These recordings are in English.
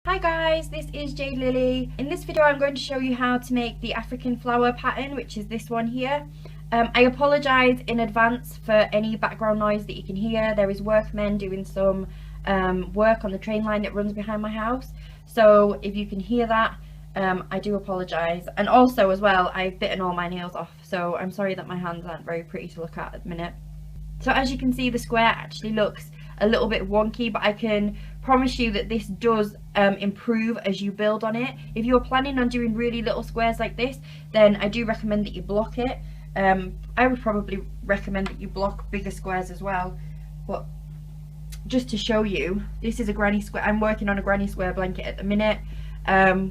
Hi guys, this is Jade Lilly. In this video I'm going to show you how to make the African flower pattern, which is this one here. I apologise in advance for any background noise that you can hear. There is workmen doing some work on the train line that runs behind my house. So if you can hear that, I do apologise. And also as well, I've bitten all my nails off, so I'm sorry that my hands aren't very pretty to look at the minute. So as you can see, the square actually looks a little bit wonky, but I can promise you that this does improve as you build on it. If you're planning on doing really little squares like this, then I do recommend that you block it. I would probably recommend that you block bigger squares as well, but just to show you, this is a granny square. I'm working on a granny square blanket at the minute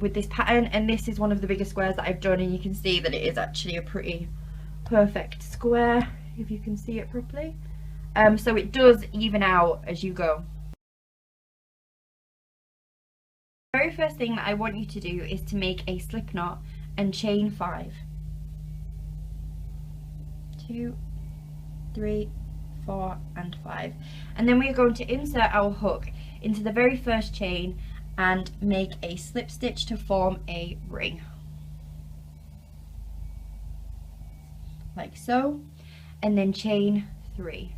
with this pattern, and this is one of the bigger squares that I've done, and you can see that it is actually a pretty perfect square if you can see it properly. So it does even out as you go. The very first thing that I want you to do is to make a slip knot and chain 5. 2, 3, 4 and 5. And then we are going to insert our hook into the very first chain and make a slip stitch to form a ring. Like so. And then chain 3.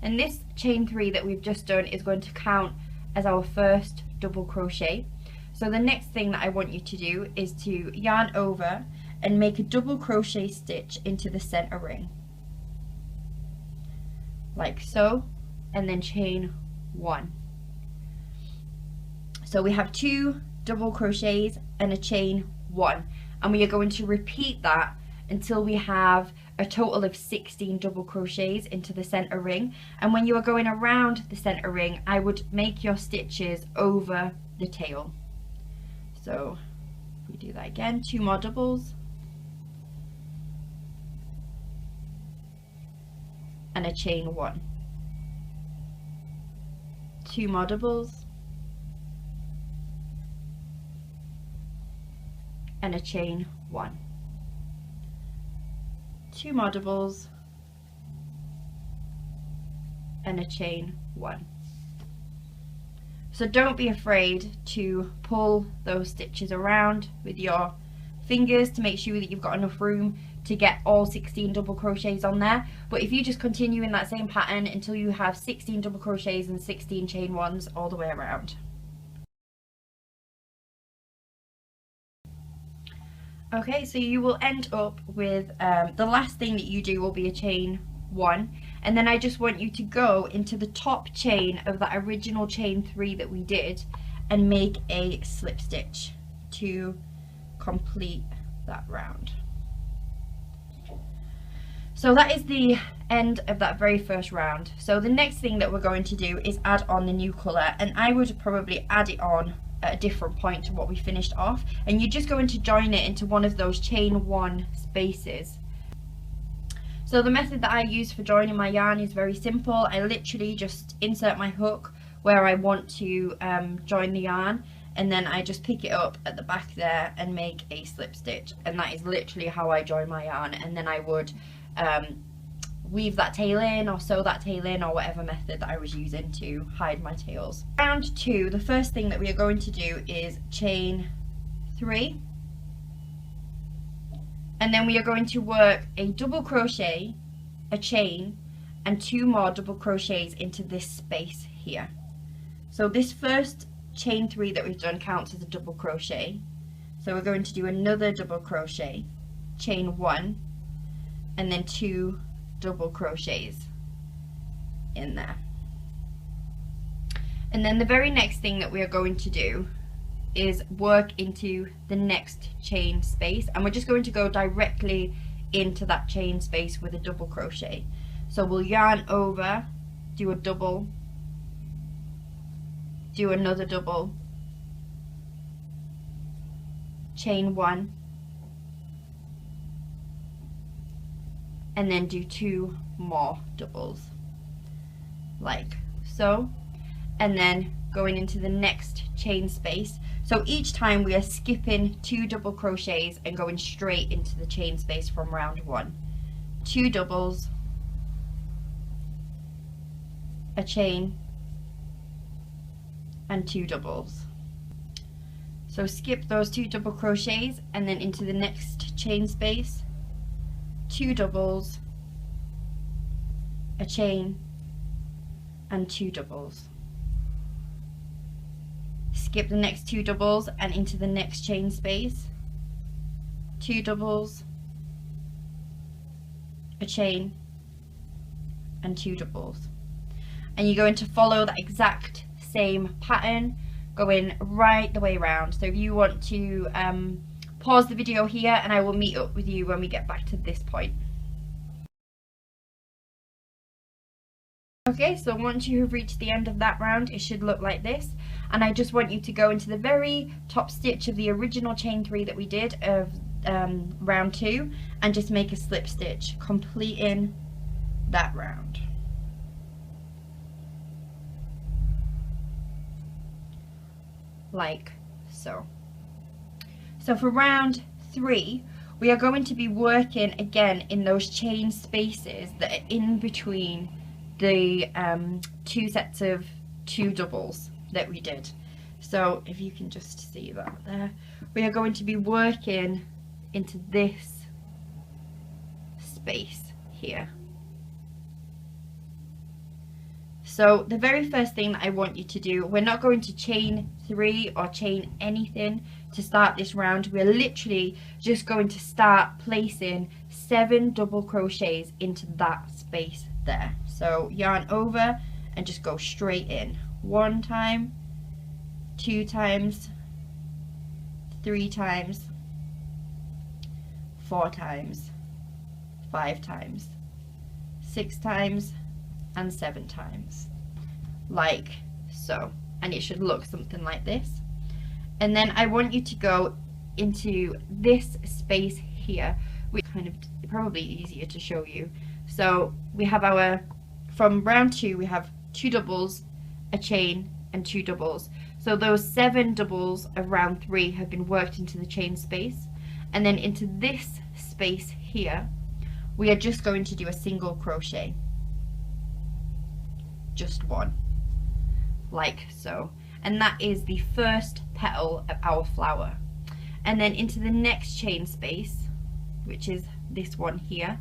And this chain 3 that we've just done is going to count as our first double crochet. So the next thing that I want you to do is to yarn over and make a double crochet stitch into the center ring. Like so, and then chain 1. So we have 2 double crochets and a chain 1, and we are going to repeat that until we have a total of 16 double crochets into the center ring. And when you are going around the center ring, I would make your stitches over the tail. So if we do that again, 2 more doubles and a chain 1, 2 more doubles and a chain 1, 2 more doubles and a chain 1. So don't be afraid to pull those stitches around with your fingers to make sure that you've got enough room to get all 16 double crochets on there. But if you just continue in that same pattern until you have 16 double crochets and 16 chain 1s all the way around. Okay, so you will end up with the last thing that you do will be a chain 1, and then I just want you to go into the top chain of that original chain 3 that we did and make a slip stitch to complete that round. So that is the end of that very first round. So the next thing that we're going to do is add on the new colour, and I would probably add it on at a different point to what we finished off, and you're just going to join it into one of those chain 1 spaces. So the method that I use for joining my yarn is very simple. I literally just insert my hook where I want to join the yarn, and then I just pick it up at the back there and make a slip stitch, and that is literally how I join my yarn. And then I would weave that tail in or sew that tail in, or whatever method that I was using to hide my tails. Round 2, the first thing that we are going to do is chain 3, and then we are going to work a double crochet, a chain and 2 more double crochets into this space here. So this first chain 3 that we've done counts as a double crochet, so we're going to do another double crochet, chain 1 and then 2 double crochets in there. And then the very next thing that we are going to do is work into the next chain space, and we're just going to go directly into that chain space with a double crochet. So we'll yarn over, do a double, do another double, chain 1, and then do 2 more doubles like so, and then going into the next chain space. So each time we are skipping 2 double crochets and going straight into the chain space from round 1. 2 doubles, a chain and 2 doubles. So skip those 2 double crochets and then into the next chain space, 2 doubles, a chain and 2 doubles. Skip the next 2 doubles and into the next chain space, 2 doubles, a chain and 2 doubles. And you're going to follow that exact same pattern going right the way around. So if you want to pause the video here and I will meet up with you when we get back to this point. Okay, so once you have reached the end of that round, it should look like this. And I just want you to go into the very top stitch of the original chain 3 that we did of round 2 and just make a slip stitch, completing that round. Like so. So for round 3, we are going to be working again in those chain spaces that are in between the 2 sets of 2 doubles that we did. So if you can just see that there, we are going to be working into this space here. So the very first thing that I want you to do, we're not going to chain 3 or chain anything to start this round. We're literally just going to start placing 7 double crochets into that space there. So yarn over and just go straight in. 1 time, 2 times, 3 times, 4 times, 5 times, 6 times, and 7 times, like so. And it should look something like this. And then I want you to go into this space here, which kind of probably easier to show you. So we have our, from round 2 we have 2 doubles, a chain and 2 doubles. So those 7 doubles of round 3 have been worked into the chain space, and then into this space here we are just going to do a single crochet, just 1, like so. And that is the first petal of our flower. And then into the next chain space, which is this one here,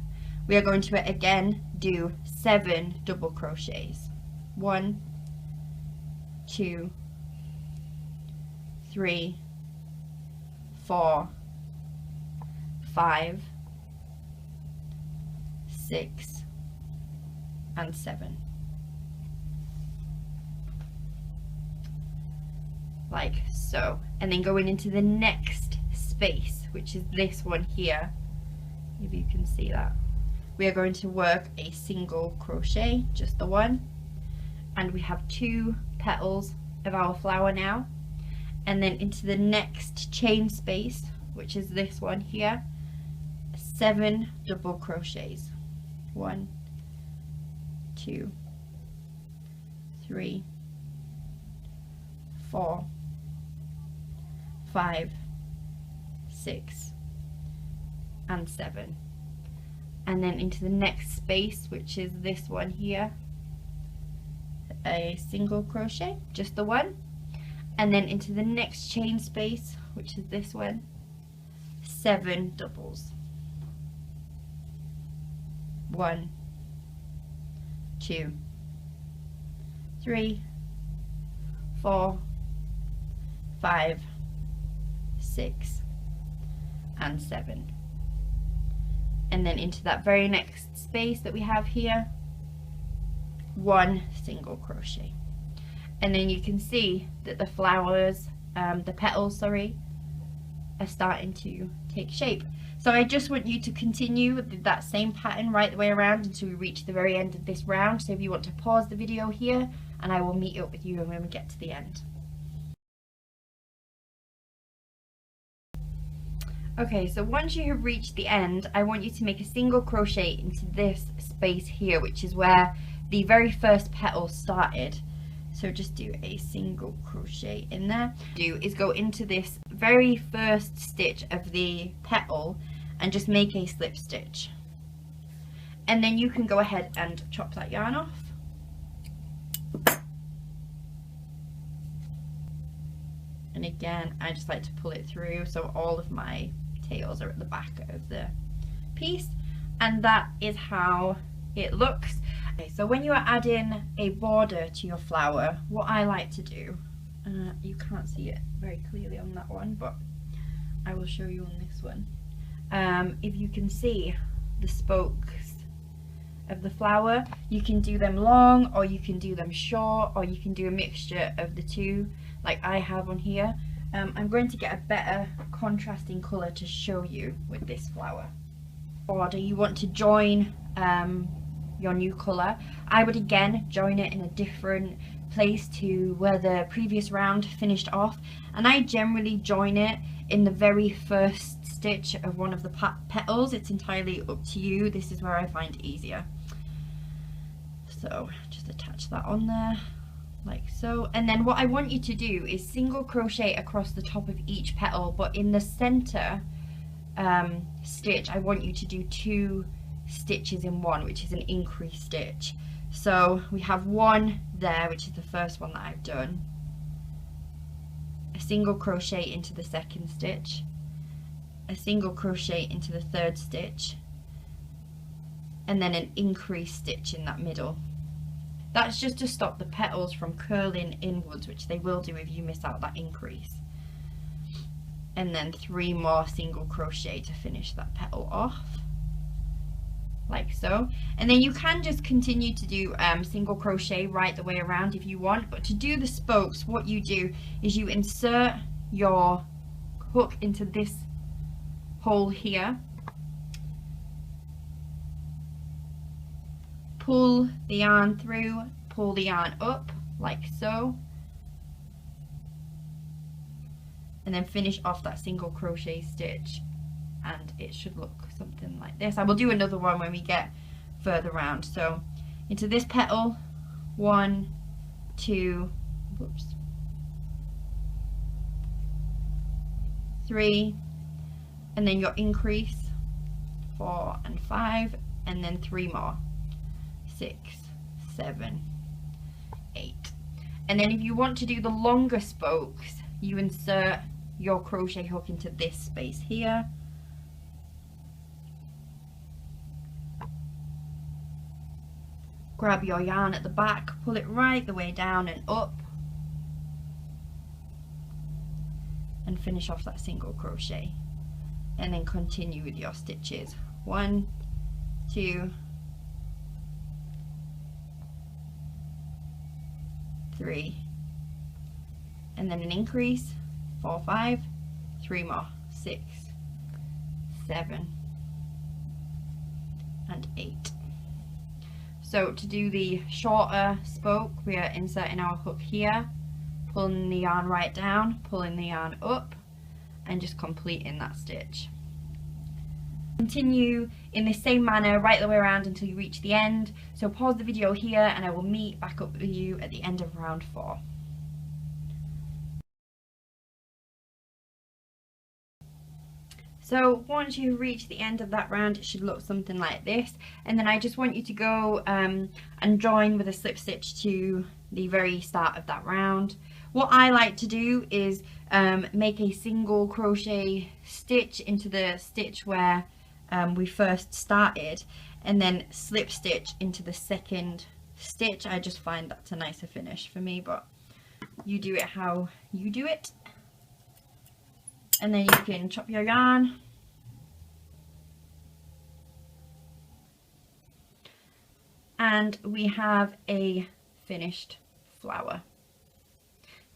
we are going to again do 7 double crochets. 1, 2, 3, 4, 5, 6, and 7. Like so. And then going into the next space, which is this one here, if you can see that, we are going to work a single crochet, just the 1, and we have 2 petals of our flower now. And then into the next chain space, which is this one here, 7 double crochets. 1, 2, 3, 4, 5, 6, and 7. And then into the next space, which is this one here, a single crochet, just the 1. And then into the next chain space, which is this one, 7 doubles. 1, 2, 3, 4, 5, 6, and 7. And then into that very next space that we have here, 1 single crochet. And then you can see that the flowers, the petals, sorry, are starting to take shape. So I just want you to continue with that same pattern right the way around until we reach the very end of this round. So if you want to pause the video here, and I will meet up with you when we get to the end. Okay, so once you have reached the end, I want you to make a single crochet into this space here, which is where the very first petal started. So just do a single crochet in there. Do is go into this very first stitch of the petal and just make a slip stitch. And then you can go ahead and chop that yarn off. And again, I just like to pull it through so all of my tails are at the back of the piece, and that is how it looks. Okay, so when you are adding a border to your flower, what I like to do, you can't see it very clearly on that one, but I will show you on this one. If you can see the spokes of the flower, you can do them long, or you can do them short, or you can do a mixture of the two like I have on here. I'm going to get a better contrasting colour to show you with this flower. Border, you want to join your new colour. I would again join it in a different place to where the previous round finished off, and I generally join it in the very first stitch of one of the petals. It's entirely up to you. This is where I find it easier. So just attach that on there like so, and then what I want you to do is single crochet across the top of each petal, but in the center stitch I want you to do 2 stitches in one, which is an increase stitch. So we have one there, which is the first one that I've done, a single crochet into the second stitch, a single crochet into the third stitch, and then an increase stitch in that middle. That's just to stop the petals from curling inwards, which they will do if you miss out that increase. And then 3 more single crochet to finish that petal off, like so. And then you can just continue to do single crochet right the way around if you want, but to do the spokes, what you do is you insert your hook into this hole here, pull the yarn through, pull the yarn up like so, and then finish off that single crochet stitch, and it should look something like this. I will do another one when we get further round. So into this petal, 1, 2, whoops, 3, and then your increase 4 and 5, and then 3 more, 6, 7, 8. And then if you want to do the longer spokes, you insert your crochet hook into this space here, grab your yarn at the back, pull it right the way down and up, and finish off that single crochet, and then continue with your stitches. 1, 2, 3, and then an increase, 4, 5, 3 more, 6, 7, and 8. So to do the shorter spoke, we are inserting our hook here, pulling the yarn right down, pulling the yarn up, and just completing that stitch. Continue in the same manner right the way around until you reach the end. So pause the video here and I will meet back up with you at the end of round 4. So once you've reached the end of that round, it should look something like this. And then I just want you to go and join with a slip stitch to the very start of that round. What I like to do is make a single crochet stitch into the stitch where we first started, and then slip stitch into the second stitch. I just find that's a nicer finish for me, but you do it how you do it. And then you can chop your yarn, and we have a finished flower.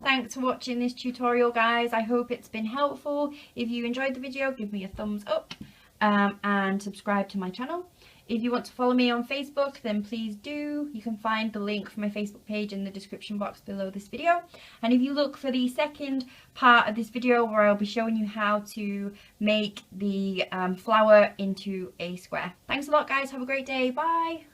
Thanks for watching this tutorial, guys. I hope it's been helpful. If you enjoyed the video, give me a thumbs up and subscribe to my channel. If you want to follow me on Facebook, then please do. You can find the link for my Facebook page in the description box below this video. And if you look for the second part of this video where I'll be showing you how to make the flower into a square. Thanks a lot, guys. Have a great day. Bye.